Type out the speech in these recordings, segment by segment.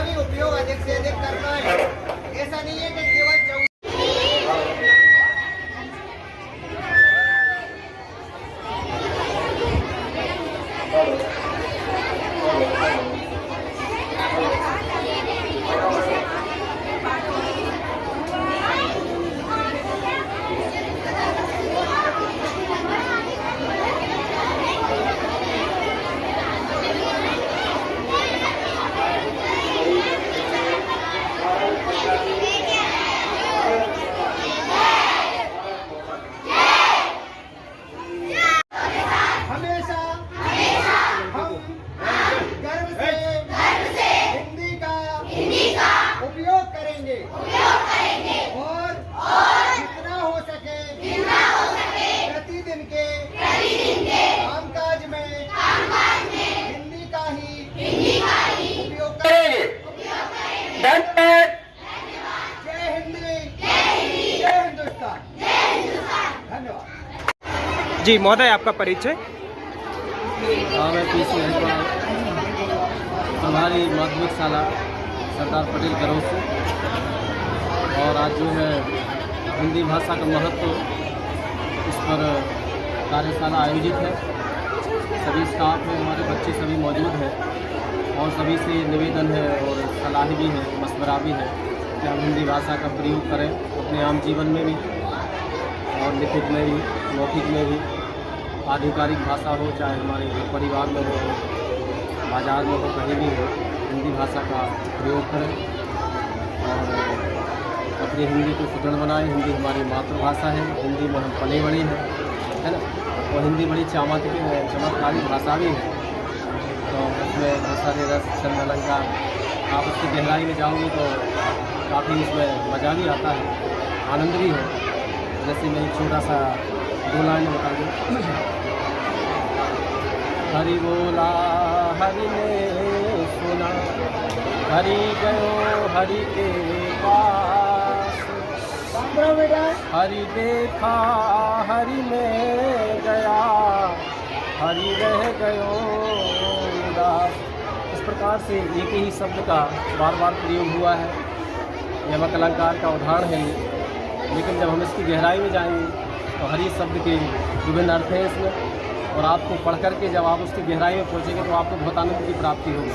का भी उपयोग अधिक से अधिक करना है। ऐसा नहीं है कि केवल जी महोदय, आपका परिचय? मैं पीसी हमारी माध्यमिक शाला सरदार पटेल गरों से, और आज जो है हिंदी भाषा का महत्व, इस पर कार्यशाला आयोजित है। सभी स्टाफ है, हमारे बच्चे सभी मौजूद हैं, और सभी से निवेदन है और सलाह भी है, मशवरा भी है कि हम हिंदी भाषा का प्रयोग करें अपने आम जीवन में भी, और लिखित में भी, मौखिक में भी। आधिकारिक भाषा हो, चाहे हमारे परिवार में हो, बाजार में हो, कहीं भी हो, हिंदी भाषा का प्रयोग करें और अपनी हिंदी को सुदृढ़ बनाएं। हिंदी हमारी मातृभाषा है, हिंदी में हम पले बड़े हैं, है ना। और हिंदी बड़ी चमत्कारी भाषा भी है, तो उसमें बहुत सारे रस, छंद, अलंकार, आप उसकी गहराई में जाओगे तो काफ़ी इसमें मज़ा भी आता है, आनंद भी है। जैसे मैं एक छोटा सा 2 लाइन बता दूँ। हरि बोला हरि ने सुना, हरि गयो हरि के पास, हरि देखा हरि में गया, हरि रह गयो उदास। इस प्रकार से एक ही शब्द का बार बार प्रयोग हुआ है। यमक अलंकार का उदाहरण है ये, लेकिन जब हम इसकी गहराई में जाएंगे तो हरि शब्द के विभिन्न अर्थ हैं इसमें, और आपको पढ़ करके जब आप उसकी गहराई में पहुँचेंगे तो आपको बहुत आनंद की प्राप्ति होगी।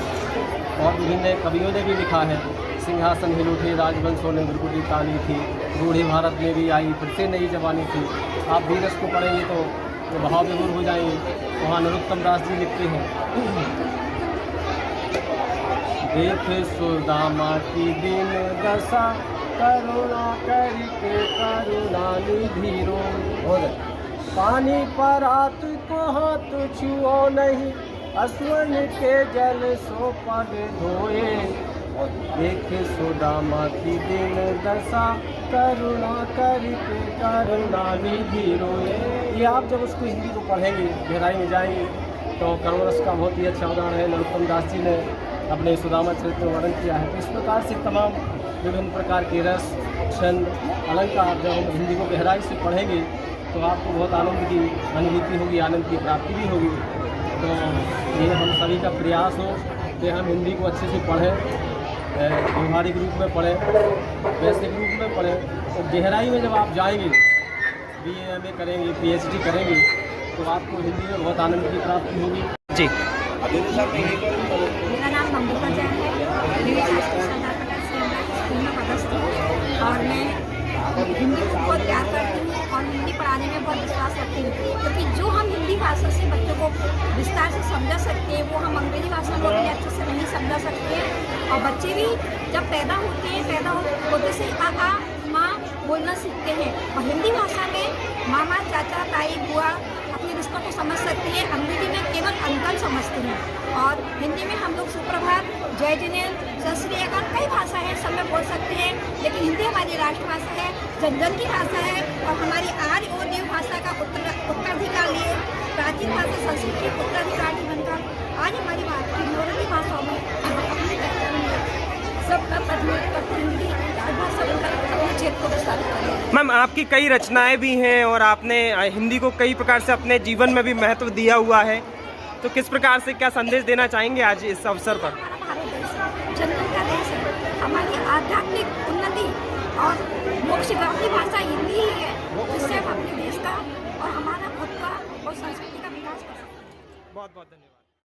और विभिन्न कवियों ने भी लिखा है, सिंहासन हिल उठे राजवंशों ने भ्रुकुटी तानी थी, बूढ़े भारत में भी आई फिर से नई जवानी थी। आप भी रस को पढ़ेंगे तो भाव विभोर हो जाएंगे। वहाँ नरोत्तम दास जी लिखते हैं, देख सुदामा की दिन दशा, करुणा करके करुणा निधि रो। पानी पर हाथ को हाथ छुओ नहीं, असवन के जल सो पग धोए। और देख सुदामा की दिन दशा, करुणा करके करुणा निधि रोए। ये आप जब उसको हिंदी को पढ़ेंगे, गहराई में जाएंगे, तो करुण रस का बहुत ही अच्छा उदाहरण है। नरोत्तम दास जी ने अपने सुदामा चरित्र में वर्णन किया है। तो इस प्रकार से तमाम विभिन्न प्रकार के रस, छंद, अलंकार जब हम हिंदी को गहराई से पढ़ेंगे तो आपको बहुत आनंद की अनुभूति होगी, आनंद की प्राप्ति भी होगी। तो ये हम सभी का प्रयास हो कि हम हिंदी को अच्छे से पढ़ें, व्यवहारिक रूप में पढ़ें, वैश्विक रूप में पढ़ें। और गहराई में जब आप जाएंगे, BA MA करेंगे, PhD करेंगे, तो आपको हिंदी में बहुत आनंद की प्राप्ति होगी। जी मेरा नाम मंगूका जैन है, मेरी सरदार पटेल स्कूल में पदस्थ हूँ, और मैं हिंदी को बहुत प्यार करती हूँ और हिंदी पढ़ाने में बहुत विश्वास रखती हूँ, क्योंकि जो हम हिंदी भाषा से बच्चों को विस्तार से समझा सकते हैं, वो हम अंग्रेजी भाषा में उतने अच्छे से नहीं समझा सकते हैं। और बच्चे भी जब पैदा होते हैं, होते से आ माँ बोलना सीखते हैं, और हिंदी भाषा में मामा, चाचा, ताई, बुआ अपने रिश्तों को समझ सकते हैं। अंग्रेजी में केवल अंकल समझते हैं, और हिंदी में हम लोग सुप्रभात, जय जिनेन्द्र, सत श्री अकाल, कई भाषा है, सब में बोल सकते हैं। लेकिन हिंदी हमारी राष्ट्रभाषा है, जन की भाषा है, और हमारी आर्य और देव भाषा का उत्तराधिकार लिए प्राचीन भाषा संस्कृत की उत्तराधिकारी बनकर आज हमारी नौरंगी भाषाओं में सबका प्रतिनिधित्व हिंदी राजभाषा बनकर अपने क्षेत्र को विस्तारित करें। मैम, आपकी कई रचनाएं भी हैं और आपने हिंदी को कई प्रकार से अपने जीवन में भी महत्व दिया हुआ है, तो किस प्रकार से क्या संदेश देना चाहेंगे आज इस अवसर पर? हमारा भारत देश चंदन का देश हमारी आध्यात्मिक उन्नति और मोक्षगामी भाषा हिंदी ही है, जिससे हम अपने देश का और हमारा खुद का और संस्कृति का विकास कर सकते हैं। बहुत बहुत धन्यवाद।